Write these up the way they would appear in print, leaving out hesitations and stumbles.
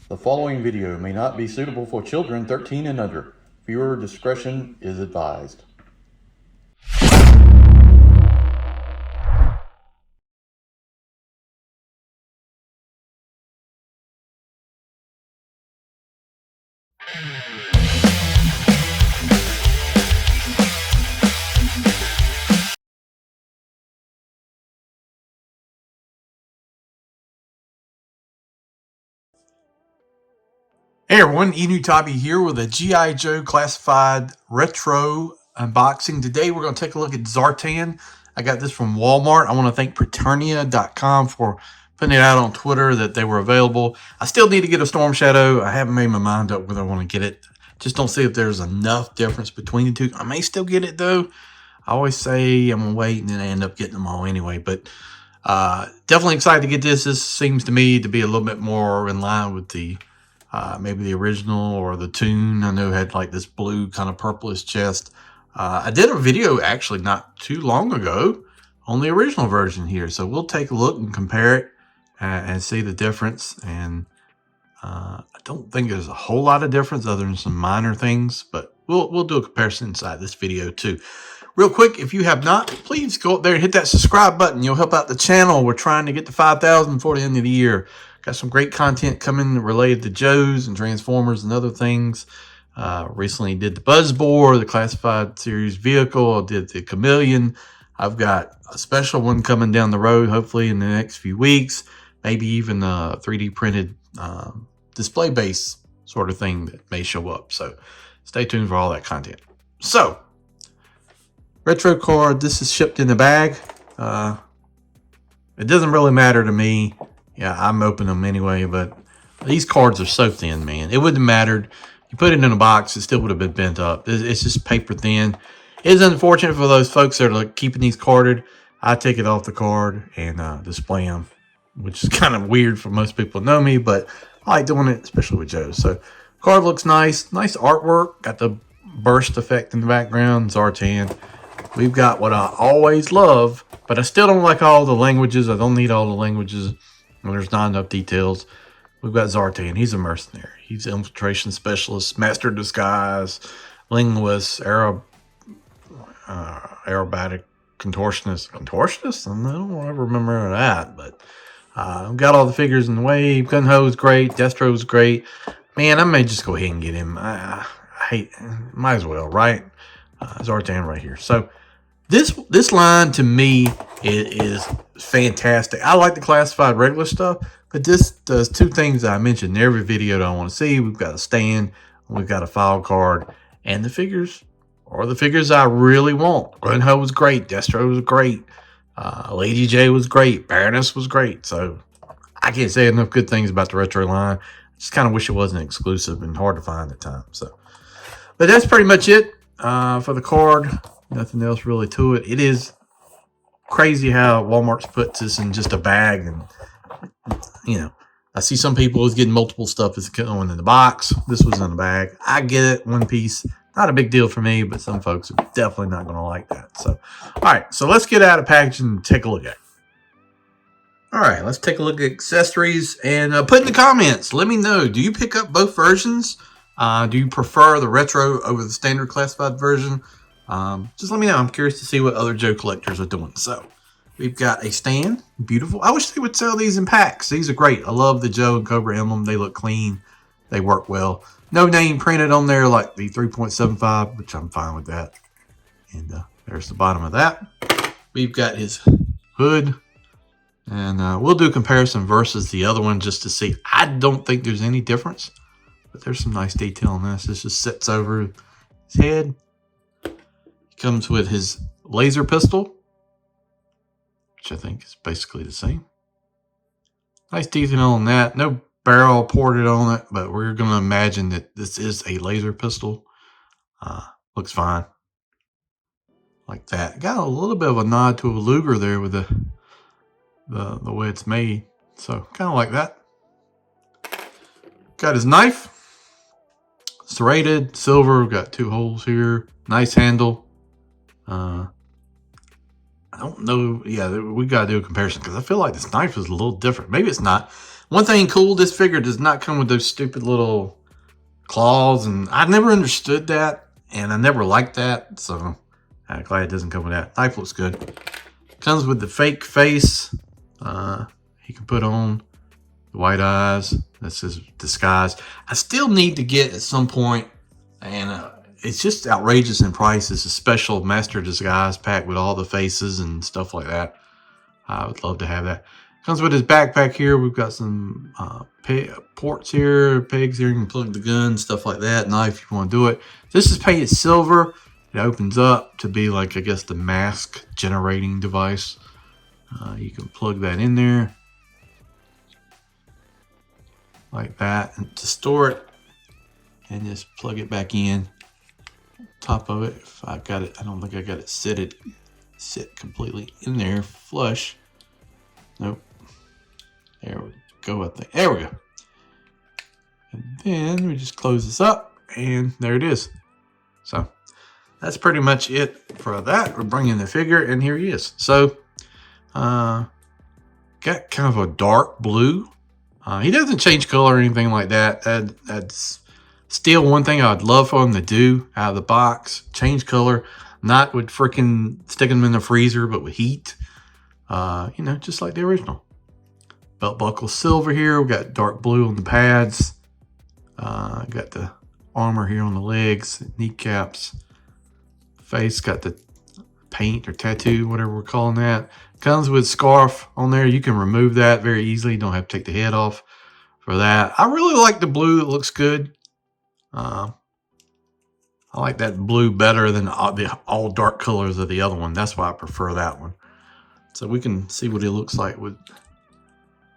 The following video may not be suitable for children 13 and under. Viewer discretion is advised. Hey everyone, Enewtabie here with a G.I. Joe Classified Retro unboxing. Today we're going to take a look at ZARTAN. I got this from Walmart. I want to thank Preternia.com for putting it out on Twitter that they were available. I still need to get a Storm Shadow. I haven't made my mind up whether I want to get it. Just don't see if there's enough difference between the two. I may still get it though. I always say I'm going to wait and then I end up getting them all anyway. But definitely excited to get this. This seems to me to be a little bit more in line with the maybe the original or the Toon. I know it had like this blue kind of purplish chest. I did a video actually not too long ago on the original version here. So we'll take a look and compare it and see the difference. And I don't think there's a whole lot of difference other than some minor things, but we'll do a comparison inside this video too. Real quick, if you have not, please go up there and hit that subscribe button. You'll help out the channel. We're trying to get to 5,000 before the end of the year. Got some great content coming related to Joes and Transformers and other things. Recently did the Buzzbore, the Classified Series vehicle. I did the Chameleon. I've got a special one coming down the road, hopefully in the next few weeks. Maybe even a 3D printed display base sort of thing that may show up. So stay tuned for all that content. So, retro card. This is shipped in the bag. It doesn't really matter to me. Yeah, I'm opening them anyway, but these cards are so thin, man. It wouldn't have mattered. You put it in a box, it still would have been bent up. It's just paper thin. It is unfortunate for those folks that are like keeping these carded. I take it off the card and display them, which is kind of weird for most people to know me, but I like doing it, especially with Joe. So, card looks nice. Nice artwork. Got the burst effect in the background. ZARTAN. We've got what I always love, but I still don't like all the languages. I don't need all the languages. When there's not enough details. We've got ZARTAN. He's a mercenary. He's an infiltration specialist, master disguise, linguist, aerobatic contortionist. Contortionist? I don't ever remember that. But got all the figures in the wave. Gun-Ho is great. Destro is great. Man, I may just go ahead and get him. I hate. Might as well, right? ZARTAN right here. So this line to me is fantastic. I like the classified regular stuff, but this does two things that I mentioned in every video that I want to see. We've got a stand, we've got a file card, and the figures are the figures I really want. Gun-Ho was great, Destro was great, Lady J was great, Baroness was great. So I can't say enough good things about the retro line. Just kind of wish it wasn't exclusive and hard to find at times. So, but that's pretty much it for the card. Nothing else really to it. It is crazy how Walmart's puts this in just a bag, and you know, I see some people is getting multiple stuff that's going in the box. This was in the bag. I get it, one piece. Not a big deal for me, but some folks are definitely not going to like that. So, all right, so let's get out of packaging and take a look at it. All right, let's take a look at accessories and put in the comments. Let me know. Do you pick up both versions? Do you prefer the retro over the standard classified version? Just let me know. I'm curious to see what other Joe collectors are doing. So, we've got a stand. Beautiful. I wish they would sell these in packs. These are great. I love the Joe and Cobra emblem. They look clean. They work well. No name printed on there like the 3.75, which I'm fine with that. And there's the bottom of that. We've got his hood. And we'll do a comparison versus the other one just to see. I don't think there's any difference. But there's some nice detail on this. This just sits over his head. Comes with his laser pistol, which I think is basically the same. Nice detail on that. No barrel ported on it, but we're going to imagine that this is a laser pistol. Looks fine. Like that. Got a little bit of a nod to a Luger there with the way it's made. So kind of like that. Got his knife. Serrated, silver. Got two holes here. Nice handle. I don't know. Yeah, we got to do a comparison because I feel like this knife is a little different. Maybe it's not. One thing cool, this figure does not come with those stupid little claws, and I never understood that, and I never liked that, so I'm glad it doesn't come with that. Knife looks good. Comes with the fake face. He can put on the white eyes. That's his disguise. I still need to get at some point, and it's just outrageous in price. It's a special master disguise pack with all the faces and stuff like that. I would love to have that. Comes with his backpack here. We've got some ports here, pegs here. You can plug the gun, stuff like that. Knife if you want to do it. This is painted silver. It opens up to be like, I guess, the mask generating device. You can plug that in there like that and to store it, and just plug it back in top of it. If I got it, I don't think I got it sit completely in there flush. Nope. There we go. I think there we go. And then we just close this up, and there it is. So that's pretty much it for that. We're bringing the figure, and here he is. So got kind of a dark blue. He doesn't change color or anything like that. That's still one thing I'd love for him to do out of the box. Change color, not with freaking sticking him in the freezer, but with heat. You know, just like the original. Belt buckle silver here. We got dark blue on the pads. Got the armor here on the legs, kneecaps. Face got the paint or tattoo, whatever we're calling that. Comes with scarf on there. You can remove that very easily. You don't have to take the head off for that. I really like the blue. It looks good. I like that blue better than the all dark colors of the other one. That's why I prefer that one. So we can see what it looks like with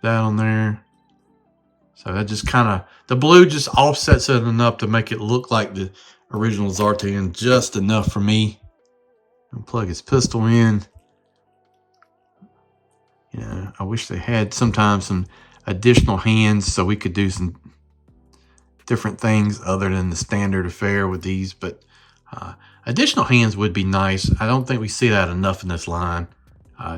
that on there. So that just kind of, the blue just offsets it enough to make it look like the original ZARTAN, just enough for me. And plug his pistol in. You know, I wish they had sometimes some additional hands so we could do some different things other than the standard affair with these, but additional hands would be nice. I don't think we see that enough in this line.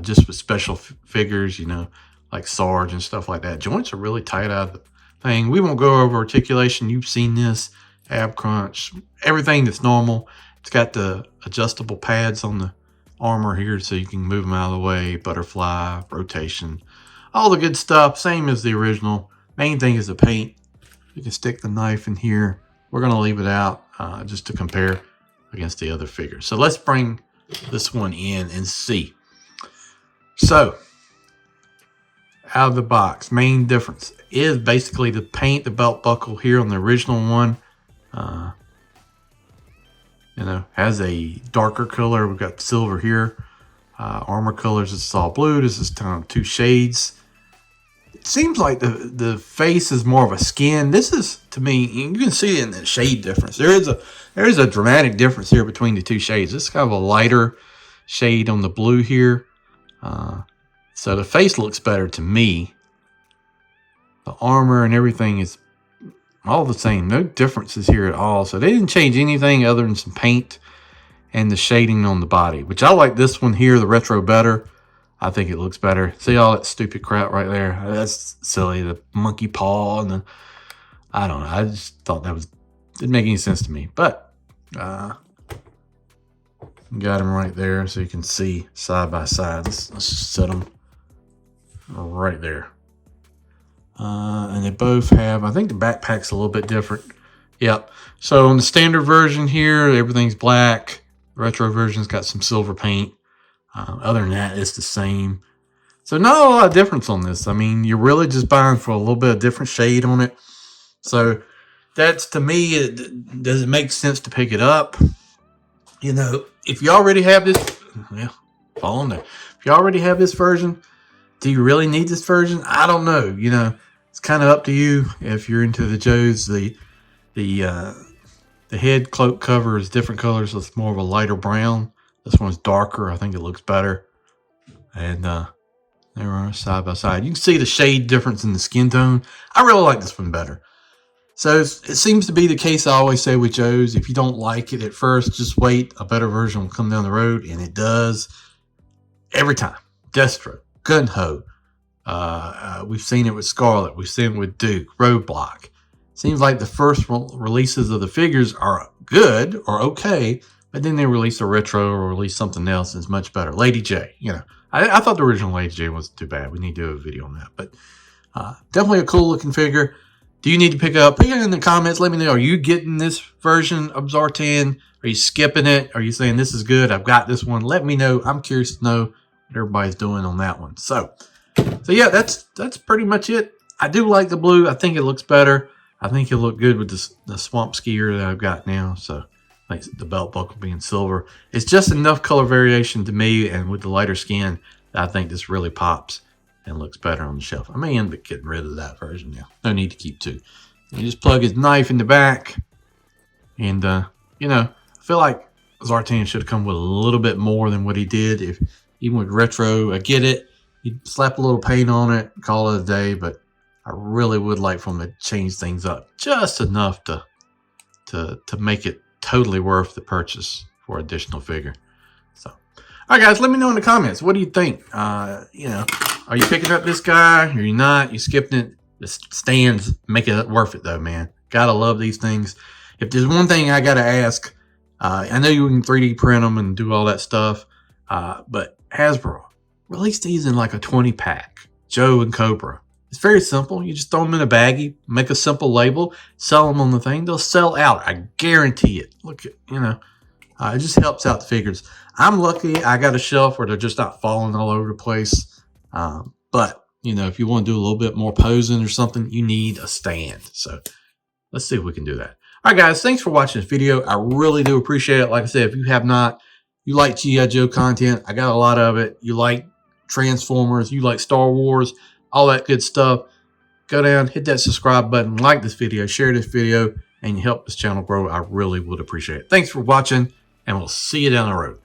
Just with special figures, you know, like Sarge and stuff like that. Joints are really tight out of the thing. We won't go over articulation. You've seen this. Ab crunch, everything that's normal. It's got the adjustable pads on the armor here so you can move them out of the way. Butterfly, rotation, all the good stuff. Same as the original. Main thing is the paint. You can stick the knife in here. We're going to leave it out just to compare against the other figures. So let's bring this one in and see. So, out of the box, main difference is basically the paint, the belt buckle here on the original one. You know, has a darker color. We've got silver here. Armor colors, it's all blue. This is kind of two shades. It seems like the face is more of a skin. This is, to me, you can see it in the shade difference. There is a dramatic difference here between the two shades. This is kind of a lighter shade on the blue here. So the face looks better to me. The armor and everything is all the same. No differences here at all. So they didn't change anything other than some paint and the shading on the body, which I like this one here, the retro, better. I think it looks better. See all that stupid crap right there? That's silly. The monkey paw and the, I don't know. I just thought that didn't make any sense to me. But got them right there so you can see side by side. Let's just set them right there. And they both have, I think the backpack's a little bit different. Yep. So on the standard version here, everything's black. The retro version's got some silver paint. Other than that, it's the same. So not a lot of difference on this. I mean, you're really just buying for a little bit of different shade on it. So that's, to me, does it make sense to pick it up? You know, if you already have this, well, fall on there. If you already have this version, do you really need this version? I don't know. You know, it's kind of up to you. If you're into the Joes, the head cloak cover is different colors, so it's more of a lighter brown. This one's darker. I think it looks better. And there we are, side by side. You can see the shade difference in the skin tone. I really like this one better. So it seems to be the case I always say with Joe's. If you don't like it at first, just wait. A better version will come down the road, and it does every time. Destro, Gun-Ho, We've seen it with Scarlet. We've seen it with Duke, Roadblock. Seems like the first releases of the figures are good or okay, but then they release a retro or release something else that's much better. Lady J, you know, I thought the original Lady J wasn't too bad. We need to do a video on that, but definitely a cool looking figure. Do you need to pick up? Put it in the comments. Let me know. Are you getting this version of ZARTAN? Are you skipping it? Are you saying this is good? I've got this one. Let me know. I'm curious to know what everybody's doing on that one. So yeah, that's pretty much it. I do like the blue. I think it looks better. I think it'll look good with the swamp skier that I've got now. So like the belt buckle being silver. It's just enough color variation to me, and with the lighter skin, that I think this really pops and looks better on the shelf. I may end up getting rid of that version now. No need to keep two. You just plug his knife in the back, and you know, I feel like ZARTAN should have come with a little bit more than what he did. If even with retro, I get it. You slap a little paint on it, call it a day, but I really would like for him to change things up just enough to make it totally worth the purchase for additional figure. So, all right, guys, let me know in the comments. What do you think? You know, are you picking up this guy? Are you not? You skipping it? The stands make it worth it, though, man. Gotta love these things. If there's one thing I gotta ask, I know you can 3D print them and do all that stuff, but Hasbro, release these in like a 20-pack. Joe and Cobra. It's very simple. You just throw them in a baggie, make a simple label, sell them on the thing. They'll sell out. I guarantee it. Look at, you know, it just helps out the figures. I'm lucky I got a shelf where they're just not falling all over the place. But, you know, if you want to do a little bit more posing or something, you need a stand. So let's see if we can do that. All right, guys, thanks for watching this video. I really do appreciate it. Like I said, if you have not, you like G.I. Joe content, I got a lot of it. You like Transformers, you like Star Wars, all that good stuff, go down, hit that subscribe button, like this video, share this video, and you help this channel grow. I really would appreciate it. Thanks for watching, and we'll see you down the road.